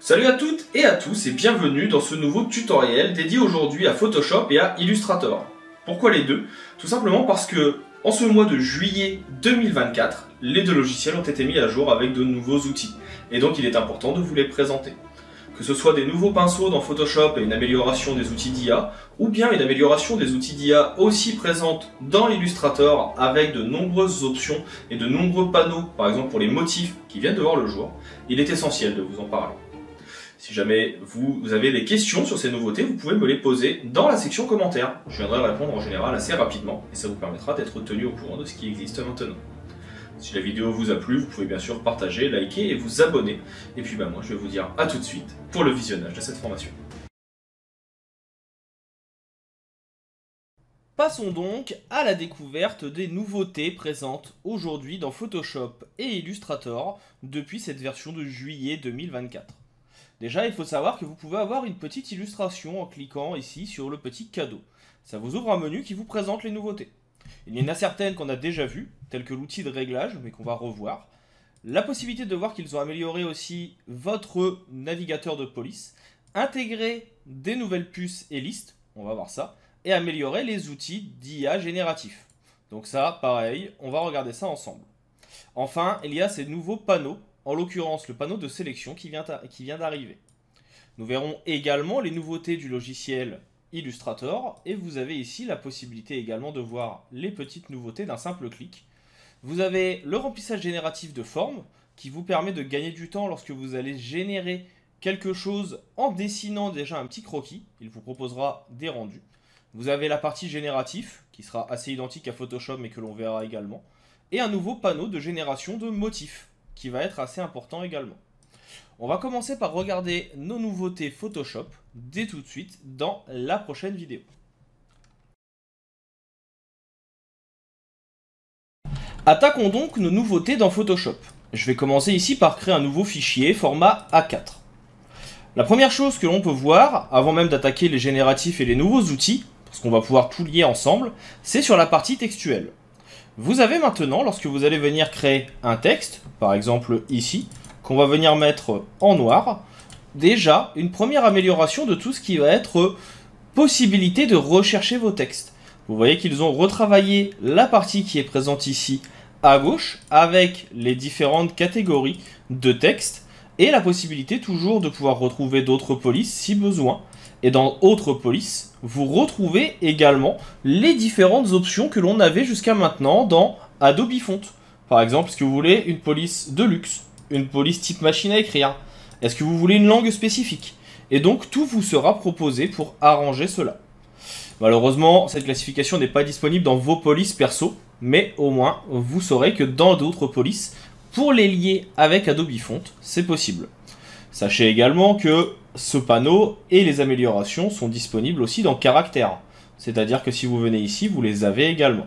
Salut à toutes et à tous et bienvenue dans ce nouveau tutoriel dédié aujourd'hui à Photoshop et à Illustrator. Pourquoi les deux? Tout simplement parce que en ce mois de juillet 2024, les deux logiciels ont été mis à jour avec de nouveaux outils. Et donc il est important de vous les présenter. Que ce soit des nouveaux pinceaux dans Photoshop et une amélioration des outils d'IA, ou bien une amélioration des outils d'IA aussi présente dans Illustrator avec de nombreuses options et de nombreux panneaux, par exemple pour les motifs qui viennent de voir le jour, il est essentiel de vous en parler. Si jamais vous avez des questions sur ces nouveautés, vous pouvez me les poser dans la section commentaires. Je viendrai répondre en général assez rapidement et ça vous permettra d'être tenu au courant de ce qui existe maintenant. Si la vidéo vous a plu, vous pouvez bien sûr partager, liker et vous abonner. Et puis moi je vais vous dire à tout de suite pour le visionnage de cette formation. Passons donc à la découverte des nouveautés présentes aujourd'hui dans Photoshop et Illustrator depuis cette version de juillet 2024. Déjà, il faut savoir que vous pouvez avoir une petite illustration en cliquant ici sur le petit cadeau. Ça vous ouvre un menu qui vous présente les nouveautés. Il y en a certaines qu'on a déjà vues, telles que l'outil de réglage, mais qu'on va revoir. La possibilité de voir qu'ils ont amélioré aussi votre navigateur de police, intégré des nouvelles puces et listes, on va voir ça, et améliorer les outils d'IA génératifs. Donc ça, pareil, on va regarder ça ensemble. Enfin, il y a ces nouveaux panneaux, en l'occurrence le panneau de sélection qui vient d'arriver. Nous verrons également les nouveautés du logiciel Illustrator, et vous avez ici la possibilité également de voir les petites nouveautés d'un simple clic. Vous avez le remplissage génératif de formes, qui vous permet de gagner du temps lorsque vous allez générer quelque chose en dessinant déjà un petit croquis. Il vous proposera des rendus. Vous avez la partie génératif, qui sera assez identique à Photoshop mais que l'on verra également. Et un nouveau panneau de génération de motifs, qui va être assez important également. On va commencer par regarder nos nouveautés Photoshop dès tout de suite dans la prochaine vidéo. Attaquons donc nos nouveautés dans Photoshop. Je vais commencer ici par créer un nouveau fichier format A4. La première chose que l'on peut voir, avant même d'attaquer les génératifs et les nouveaux outils, parce qu'on va pouvoir tout lier ensemble, c'est sur la partie textuelle. Vous avez maintenant, lorsque vous allez venir créer un texte, par exemple ici, qu'on va venir mettre en noir, déjà une première amélioration de tout ce qui va être possibilité de rechercher vos textes. Vous voyez qu'ils ont retravaillé la partie qui est présente ici à gauche, avec les différentes catégories de textes, et la possibilité toujours de pouvoir retrouver d'autres polices si besoin. Et dans autres polices, vous retrouvez également les différentes options que l'on avait jusqu'à maintenant dans Adobe Font. Par exemple, est-ce que vous voulez une police de luxe, une police type machine à écrire? Est-ce que vous voulez une langue spécifique? Et donc tout vous sera proposé pour arranger cela. Malheureusement, cette classification n'est pas disponible dans vos polices perso, mais au moins vous saurez que dans d'autres polices, pour les lier avec Adobe Font, c'est possible. Sachez également que ce panneau et les améliorations sont disponibles aussi dans Caractères. C'est-à-dire que si vous venez ici, vous les avez également.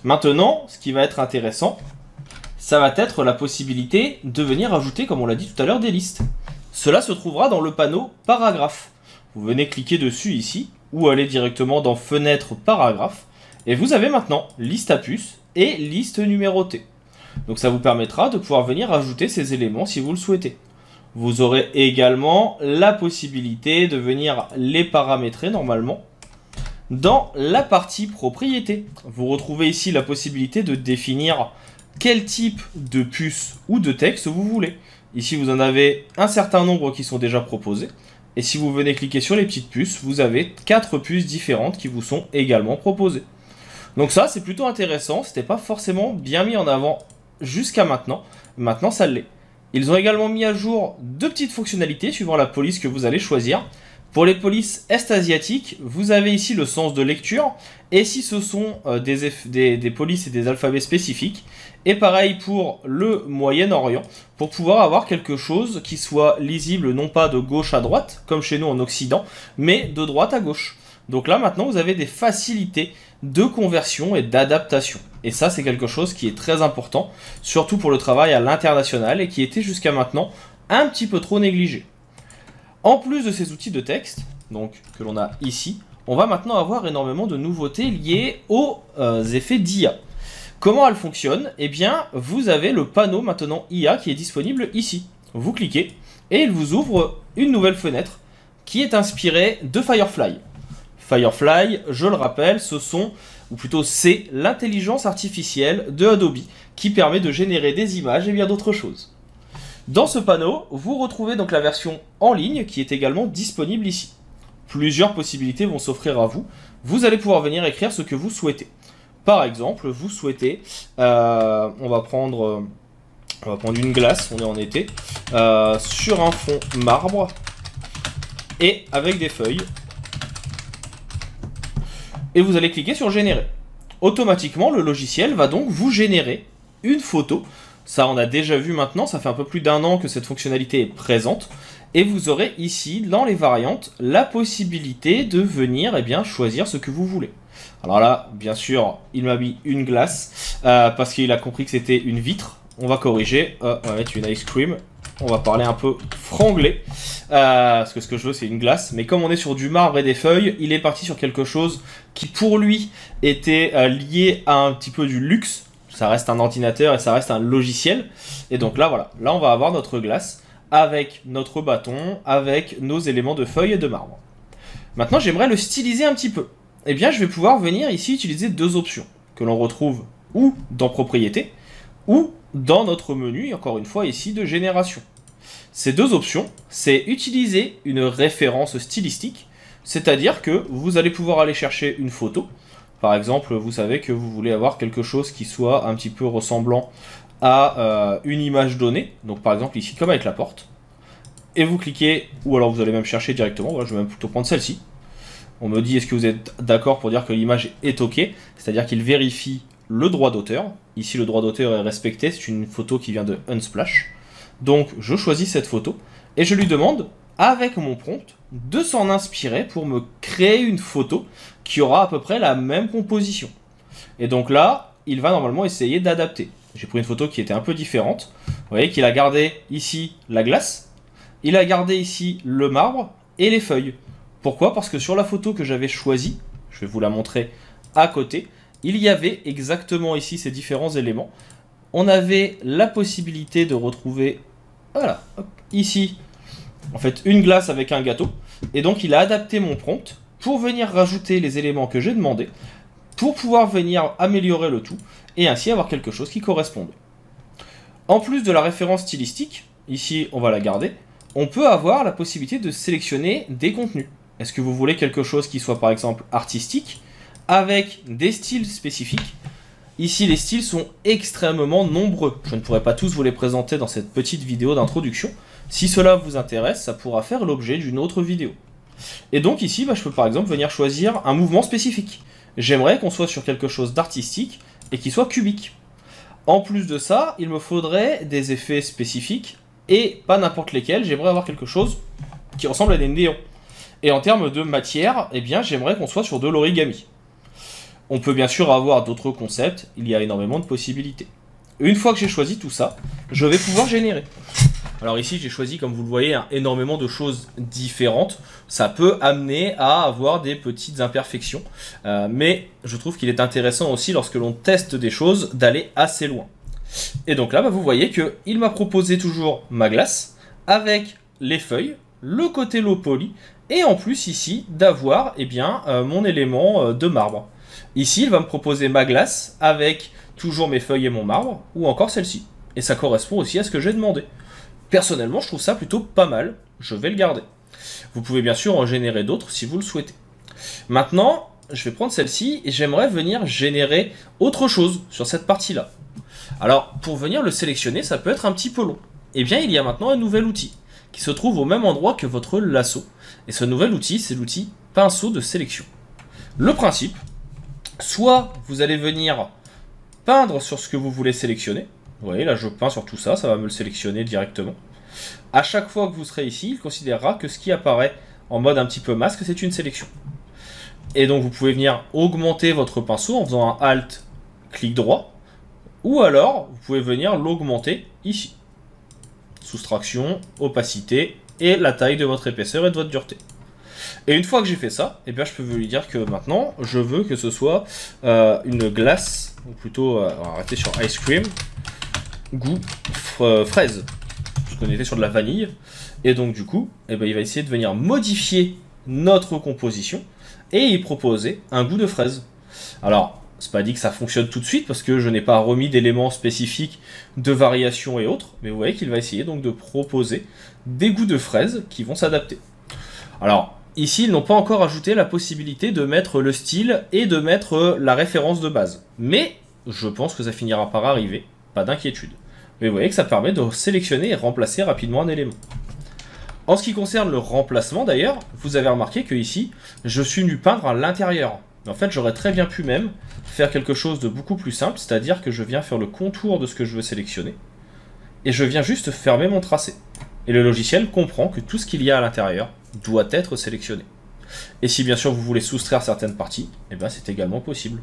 Maintenant, ce qui va être intéressant, ça va être la possibilité de venir ajouter, comme on l'a dit tout à l'heure, des listes. Cela se trouvera dans le panneau Paragraphe. Vous venez cliquer dessus ici, ou aller directement dans Fenêtre Paragraphe, et vous avez maintenant liste à puces et liste numérotée. Donc ça vous permettra de pouvoir venir ajouter ces éléments si vous le souhaitez. Vous aurez également la possibilité de venir les paramétrer normalement dans la partie propriété. Vous retrouvez ici la possibilité de définir quel type de puce ou de texte vous voulez. Ici vous en avez un certain nombre qui sont déjà proposés. Et si vous venez cliquer sur les petites puces, vous avez 4 puces différentes qui vous sont également proposées. Donc ça c'est plutôt intéressant, c'était pas forcément bien mis en avant jusqu'à maintenant. Maintenant ça l'est. Ils ont également mis à jour deux petites fonctionnalités suivant la police que vous allez choisir. Pour les polices est-asiatiques, vous avez ici le sens de lecture. Et si ce sont des polices et des alphabets spécifiques. Et pareil pour le Moyen-Orient, pour pouvoir avoir quelque chose qui soit lisible non pas de gauche à droite, comme chez nous en Occident, mais de droite à gauche. Donc là maintenant vous avez des facilités de conversion et d'adaptation. Et ça c'est quelque chose qui est très important, surtout pour le travail à l'international et qui était jusqu'à maintenant un petit peu trop négligé. En plus de ces outils de texte, donc que l'on a ici, on va maintenant avoir énormément de nouveautés liées aux effets d'IA. Comment elle fonctionne? Eh bien, vous avez le panneau maintenant IA qui est disponible ici. Vous cliquez et il vous ouvre une nouvelle fenêtre qui est inspirée de Firefly. Firefly, je le rappelle, c'est l'intelligence artificielle de Adobe qui permet de générer des images et bien d'autres choses. Dans ce panneau, vous retrouvez donc la version en ligne qui est également disponible ici. Plusieurs possibilités vont s'offrir à vous. Vous allez pouvoir venir écrire ce que vous souhaitez. Par exemple, vous souhaitez, on va prendre une glace, on est en été, sur un fond marbre et avec des feuilles. Et vous allez cliquer sur générer. Automatiquement, le logiciel va donc vous générer une photo. Ça, on a déjà vu maintenant, ça fait un peu plus d'1 an que cette fonctionnalité est présente. Et vous aurez ici, dans les variantes, la possibilité de venir choisir ce que vous voulez. Alors là, bien sûr, il m'a mis une glace, parce qu'il a compris que c'était une vitre. On va corriger, on va mettre une ice cream. On va parler un peu franglais, parce que ce que je veux c'est une glace, mais comme on est sur du marbre et des feuilles, il est parti sur quelque chose qui pour lui était lié à un petit peu du luxe. Ça reste un ordinateur et ça reste un logiciel, et donc là voilà, là on va avoir notre glace avec notre bâton, avec nos éléments de feuilles et de marbre. Maintenant j'aimerais le styliser un petit peu. Eh bien je vais pouvoir venir ici utiliser deux options, que l'on retrouve ou dans propriété, ou dans notre menu, encore une fois ici, de génération. Ces deux options, c'est utiliser une référence stylistique, c'est-à-dire que vous allez pouvoir aller chercher une photo. Par exemple, vous savez que vous voulez avoir quelque chose qui soit un petit peu ressemblant à une image donnée, donc par exemple ici, comme avec la porte. Et vous cliquez, ou alors vous allez même chercher directement, voilà, je vais même plutôt prendre celle-ci. On me dit, est-ce que vous êtes d'accord pour dire que l'image est OK, c'est-à-dire qu'il vérifie le droit d'auteur. Ici, le droit d'auteur est respecté, c'est une photo qui vient de Unsplash. Donc, je choisis cette photo et je lui demande, avec mon prompt, de s'en inspirer pour me créer une photo qui aura à peu près la même composition. Et donc là, il va normalement essayer d'adapter. J'ai pris une photo qui était un peu différente. Vous voyez qu'il a gardé ici la glace, il a gardé ici le marbre et les feuilles. Pourquoi? Parce que sur la photo que j'avais choisie, je vais vous la montrer à côté, il y avait exactement ici ces différents éléments. On avait la possibilité de retrouver, voilà, hop, ici, en fait, une glace avec un gâteau. Et donc, il a adapté mon prompt pour venir rajouter les éléments que j'ai demandé, pour pouvoir venir améliorer le tout, et ainsi avoir quelque chose qui corresponde. En plus de la référence stylistique, ici, on va la garder, on peut avoir la possibilité de sélectionner des contenus. Est-ce que vous voulez quelque chose qui soit, par exemple, artistique, avec des styles spécifiques? Ici, les styles sont extrêmement nombreux. Je ne pourrai pas tous vous les présenter dans cette petite vidéo d'introduction. Si cela vous intéresse, ça pourra faire l'objet d'une autre vidéo. Et donc ici, je peux par exemple venir choisir un mouvement spécifique. J'aimerais qu'on soit sur quelque chose d'artistique et qui soit cubique. En plus de ça, il me faudrait des effets spécifiques et pas n'importe lesquels. J'aimerais avoir quelque chose qui ressemble à des néons. Et en termes de matière, eh bien, j'aimerais qu'on soit sur de l'origami. On peut bien sûr avoir d'autres concepts, il y a énormément de possibilités. Une fois que j'ai choisi tout ça, je vais pouvoir générer. Alors ici, j'ai choisi, comme vous le voyez, énormément de choses différentes. Ça peut amener à avoir des petites imperfections. Mais je trouve qu'il est intéressant aussi, lorsque l'on teste des choses, d'aller assez loin. Et donc là, vous voyez qu'il m'a proposé toujours ma glace, avec les feuilles, le côté low poly, et en plus ici, d'avoir mon élément de marbre. Ici, il va me proposer ma glace avec toujours mes feuilles et mon marbre, ou encore celle-ci. Et ça correspond aussi à ce que j'ai demandé. Personnellement, je trouve ça plutôt pas mal. Je vais le garder. Vous pouvez bien sûr en générer d'autres si vous le souhaitez. Maintenant, je vais prendre celle-ci et j'aimerais venir générer autre chose sur cette partie-là. Alors, pour venir le sélectionner, ça peut être un petit peu long. Eh bien, il y a maintenant un nouvel outil qui se trouve au même endroit que votre lasso. Et ce nouvel outil, c'est l'outil pinceau de sélection. Le principe, soit vous allez venir peindre sur ce que vous voulez sélectionner. Vous voyez, là je peins sur tout ça, ça va me le sélectionner directement. À chaque fois que vous serez ici, il considérera que ce qui apparaît en mode un petit peu masque, c'est une sélection. Et donc vous pouvez venir augmenter votre pinceau en faisant un Alt, clic droit, ou alors vous pouvez venir l'augmenter ici. Soustraction, opacité et la taille de votre épaisseur et de votre dureté. Et une fois que j'ai fait ça, eh bien, je peux lui dire que maintenant, je veux que ce soit une glace, ou plutôt, on va arrêter sur ice cream, goût fraise. puisqu'on était sur de la vanille. Et donc du coup, eh ben, il va essayer de venir modifier notre composition et y proposer un goût de fraise. Alors, c'est pas dit que ça fonctionne tout de suite parce que je n'ai pas remis d'éléments spécifiques de variation et autres, mais vous voyez qu'il va essayer donc de proposer des goûts de fraises qui vont s'adapter. Alors, ici, ils n'ont pas encore ajouté la possibilité de mettre le style et de mettre la référence de base. Mais je pense que ça finira par arriver, pas d'inquiétude. Mais vous voyez que ça permet de sélectionner et remplacer rapidement un élément. En ce qui concerne le remplacement d'ailleurs, vous avez remarqué que ici, je suis venu peindre à l'intérieur. Mais en fait, j'aurais très bien pu même faire quelque chose de beaucoup plus simple, c'est-à-dire que je viens faire le contour de ce que je veux sélectionner, et je viens juste fermer mon tracé. Et le logiciel comprend que tout ce qu'il y a à l'intérieur doit être sélectionné. Et si bien sûr vous voulez soustraire certaines parties, eh ben c'est également possible.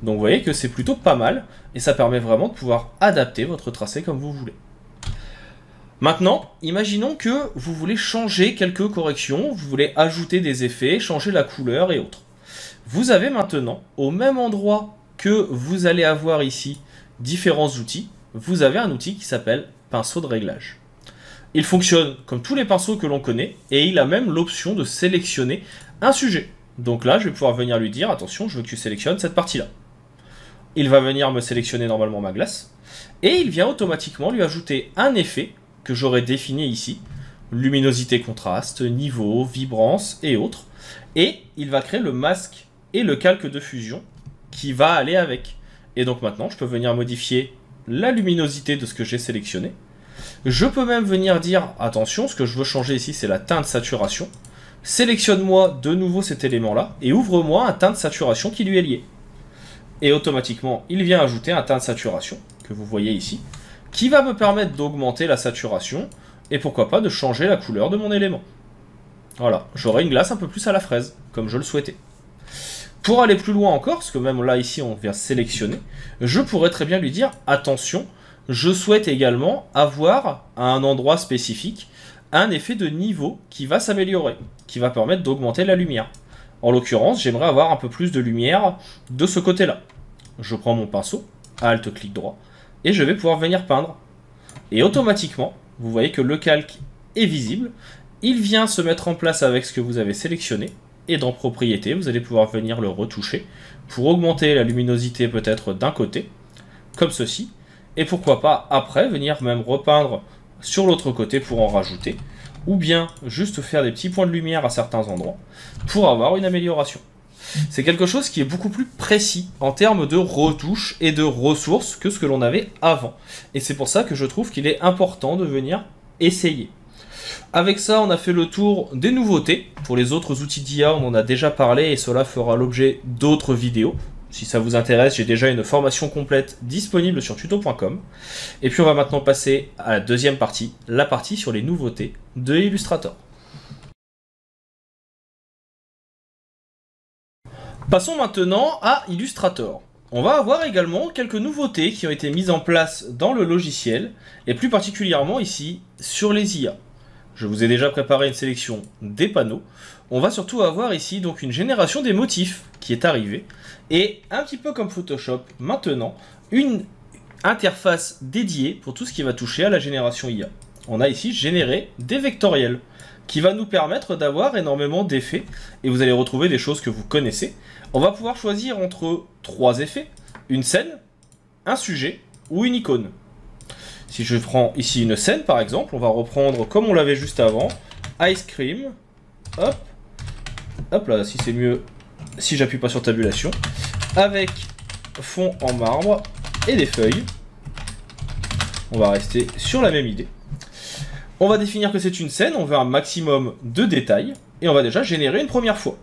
Donc vous voyez que c'est plutôt pas mal, et ça permet vraiment de pouvoir adapter votre tracé comme vous voulez. Maintenant, imaginons que vous voulez changer quelques corrections, vous voulez ajouter des effets, changer la couleur et autres. Vous avez maintenant, au même endroit que vous allez avoir ici différents outils, vous avez un outil qui s'appelle pinceau de réglage. Il fonctionne comme tous les pinceaux que l'on connaît, et il a même l'option de sélectionner un sujet. Donc là, je vais pouvoir venir lui dire, attention, je veux que tu sélectionnes cette partie-là. Il va venir me sélectionner normalement ma glace, et il vient automatiquement lui ajouter un effet que j'aurais défini ici, luminosité, contraste, niveau, vibrance et autres, et il va créer le masque et le calque de fusion qui va aller avec. Et donc maintenant, je peux venir modifier la luminosité de ce que j'ai sélectionné. Je peux même venir dire, attention, ce que je veux changer ici, c'est la teinte saturation. Sélectionne-moi de nouveau cet élément-là et ouvre-moi un teint de saturation qui lui est lié. Et automatiquement, il vient ajouter un teint de saturation, que vous voyez ici, qui va me permettre d'augmenter la saturation et pourquoi pas de changer la couleur de mon élément. Voilà, j'aurai une glace un peu plus à la fraise, comme je le souhaitais. Pour aller plus loin encore, parce que même là, ici, on vient sélectionner, je pourrais très bien lui dire, attention, je souhaite également avoir, à un endroit spécifique, un effet de niveau qui va s'améliorer, qui va permettre d'augmenter la lumière. En l'occurrence, j'aimerais avoir un peu plus de lumière de ce côté-là. Je prends mon pinceau, Alt, clic droit, et je vais pouvoir venir peindre. Et automatiquement, vous voyez que le calque est visible, il vient se mettre en place avec ce que vous avez sélectionné, et dans Propriétés, vous allez pouvoir venir le retoucher pour augmenter la luminosité peut-être d'un côté, comme ceci, et pourquoi pas après venir même repeindre sur l'autre côté pour en rajouter, ou bien juste faire des petits points de lumière à certains endroits pour avoir une amélioration. C'est quelque chose qui est beaucoup plus précis en termes de retouches et de ressources que ce que l'on avait avant. Et c'est pour ça que je trouve qu'il est important de venir essayer. Avec ça, on a fait le tour des nouveautés. Pour les autres outils d'IA, on en a déjà parlé et cela fera l'objet d'autres vidéos. Si ça vous intéresse, j'ai déjà une formation complète disponible sur tuto.com. Et puis on va maintenant passer à la deuxième partie, la partie sur les nouveautés de Illustrator. Passons maintenant à Illustrator. On va avoir également quelques nouveautés qui ont été mises en place dans le logiciel, et plus particulièrement ici sur les IA. Je vous ai déjà préparé une sélection des panneaux. On va surtout avoir ici donc une génération des motifs qui est arrivée, et un petit peu comme Photoshop, maintenant, une interface dédiée pour tout ce qui va toucher à la génération IA. On a ici généré des vectoriels, qui va nous permettre d'avoir énormément d'effets, et vous allez retrouver des choses que vous connaissez. On va pouvoir choisir entre 3 effets, une scène, un sujet ou une icône. Si je prends ici une scène par exemple, on va reprendre comme on l'avait juste avant, Ice Cream, hop, hop là, si c'est mieux, si j'appuie pas sur tabulation, avec fond en marbre et des feuilles. On va rester sur la même idée. On va définir que c'est une scène, on veut un maximum de détails, et on va déjà générer une première fois.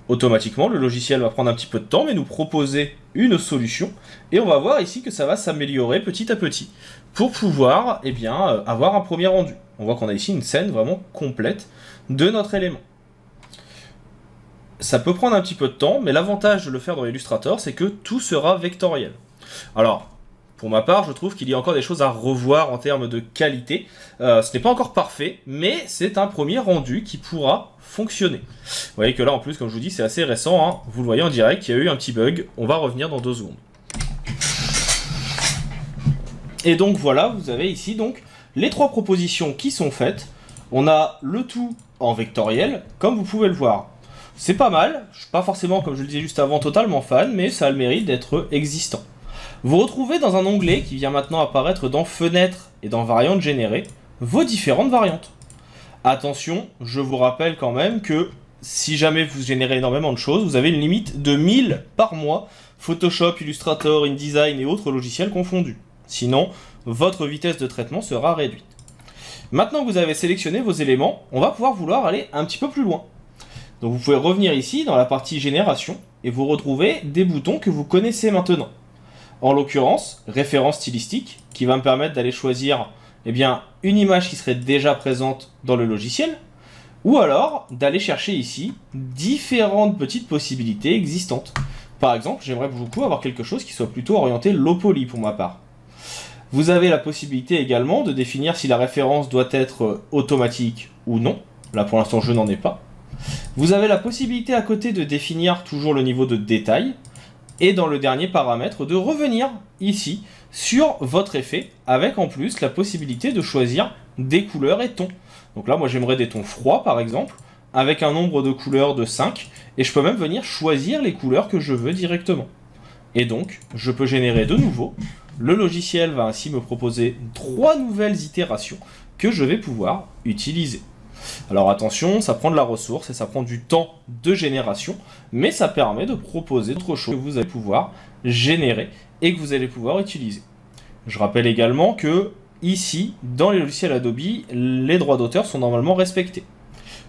Automatiquement, le logiciel va prendre un petit peu de temps, mais nous proposer une solution, et on va voir ici que ça va s'améliorer petit à petit, pour pouvoir avoir un premier rendu. On voit qu'on a ici une scène vraiment complète de notre élément. Ça peut prendre un petit peu de temps, mais l'avantage de le faire dans Illustrator, c'est que tout sera vectoriel. Alors, pour ma part, je trouve qu'il y a encore des choses à revoir en termes de qualité. Ce n'est pas encore parfait, mais c'est un premier rendu qui pourra fonctionner. Vous voyez que là, en plus, comme je vous dis, c'est assez récent, hein. Vous le voyez en direct, il y a eu un petit bug. On va revenir dans 2 secondes. Et donc voilà, vous avez ici donc les 3 propositions qui sont faites. On a le tout en vectoriel, comme vous pouvez le voir. C'est pas mal, je suis pas forcément, comme je le disais juste avant, totalement fan, mais ça a le mérite d'être existant. Vous retrouvez dans un onglet qui vient maintenant apparaître dans Fenêtres et dans Variantes générées, vos différentes variantes. Attention, je vous rappelle quand même que si jamais vous générez énormément de choses, vous avez une limite de 1000 par mois, Photoshop, Illustrator, InDesign et autres logiciels confondus. Sinon, votre vitesse de traitement sera réduite. Maintenant que vous avez sélectionné vos éléments, on va pouvoir vouloir aller un petit peu plus loin. Donc vous pouvez revenir ici dans la partie génération et vous retrouvez des boutons que vous connaissez maintenant. En l'occurrence, référence stylistique qui va me permettre d'aller choisir une image qui serait déjà présente dans le logiciel ou alors d'aller chercher ici différentes petites possibilités existantes. Par exemple, j'aimerais beaucoup avoir quelque chose qui soit plutôt orienté low poly pour ma part. Vous avez la possibilité également de définir si la référence doit être automatique ou non. Là pour l'instant je n'en ai pas. Vous avez la possibilité à côté de définir toujours le niveau de détail et dans le dernier paramètre de revenir ici sur votre effet avec en plus la possibilité de choisir des couleurs et tons. Donc là moi j'aimerais des tons froids par exemple avec un nombre de couleurs de 5 et je peux même venir choisir les couleurs que je veux directement. Et donc je peux générer de nouveau. Le logiciel va ainsi me proposer 3 nouvelles itérations que je vais pouvoir utiliser. Alors attention, ça prend de la ressource et ça prend du temps de génération, mais ça permet de proposer d'autres choses que vous allez pouvoir générer et que vous allez pouvoir utiliser. Je rappelle également que ici, dans les logiciels Adobe, les droits d'auteur sont normalement respectés.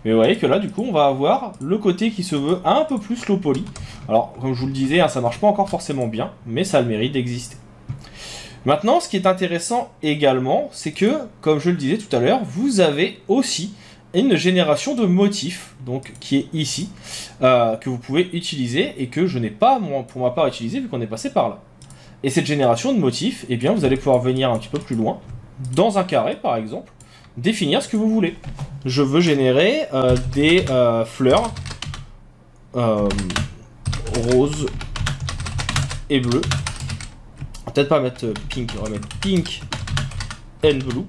Mais vous voyez que là, du coup, on va avoir le côté qui se veut un peu plus low poly. Alors, comme je vous le disais, ça marche pas encore forcément bien, mais ça a le mérite d'exister. Maintenant, ce qui est intéressant également, c'est que, comme je le disais tout à l'heure, vous avez aussi une génération de motifs, donc qui est ici, que vous pouvez utiliser et que je n'ai pas, moi, pour ma part, utilisé vu qu'on est passé par là. Et cette génération de motifs, eh bien, vous allez pouvoir venir un petit peu plus loin, dans un carré par exemple, définir ce que vous voulez. Je veux générer des fleurs roses et bleues. Peut-être pas mettre pink, on va mettre pink and blue.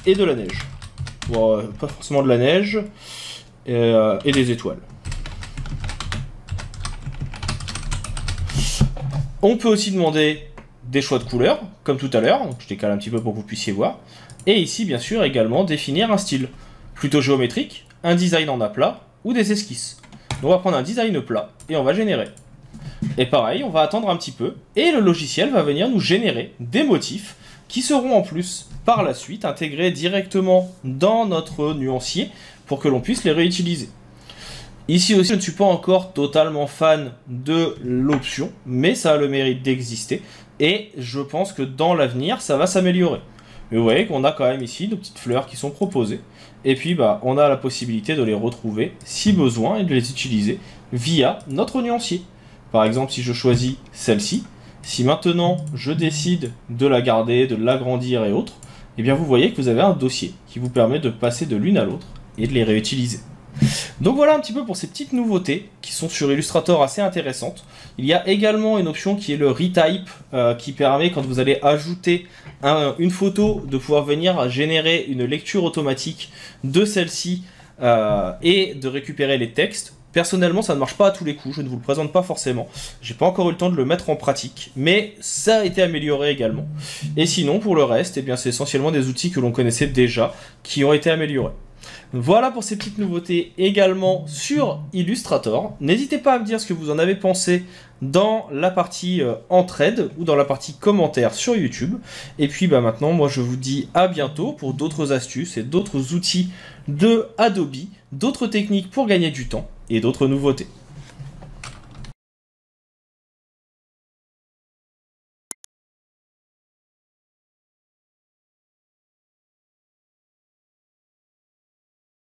Et de la neige. Bon, pas forcément de la neige. Et des étoiles. On peut aussi demander des choix de couleurs, comme tout à l'heure. Donc je décale un petit peu pour que vous puissiez voir. Et ici, bien sûr, également définir un style. Plutôt géométrique, un design en aplat ou des esquisses. Donc on va prendre un design plat et on va générer. Et pareil, on va attendre un petit peu. Et le logiciel va venir nous générer des motifs qui seront en plus par la suite intégrés directement dans notre nuancier pour que l'on puisse les réutiliser. Ici aussi, je ne suis pas encore totalement fan de l'option, mais ça a le mérite d'exister et je pense que dans l'avenir, ça va s'améliorer. Mais vous voyez qu'on a quand même ici nos petites fleurs qui sont proposées et puis on a la possibilité de les retrouver si besoin et de les utiliser via notre nuancier. Par exemple, si je choisis celle-ci, si maintenant je décide de la garder, de l'agrandir et autres, eh bien vous voyez que vous avez un dossier qui vous permet de passer de l'une à l'autre et de les réutiliser. Donc voilà un petit peu pour ces petites nouveautés qui sont sur Illustrator assez intéressantes. Il y a également une option qui est le retype qui permet quand vous allez ajouter une photo de pouvoir venir générer une lecture automatique de celle-ci et de récupérer les textes. Personnellement, ça ne marche pas à tous les coups, je ne vous le présente pas forcément. J'ai pas encore eu le temps de le mettre en pratique, mais ça a été amélioré également. Et sinon, pour le reste, eh bien, c'est essentiellement des outils que l'on connaissait déjà, qui ont été améliorés. Voilà pour ces petites nouveautés également sur Illustrator. N'hésitez pas à me dire ce que vous en avez pensé dans la partie entraide ou dans la partie commentaires sur YouTube. Et puis maintenant, moi je vous dis à bientôt pour d'autres astuces et d'autres outils de Adobe, d'autres techniques pour gagner du temps et d'autres nouveautés.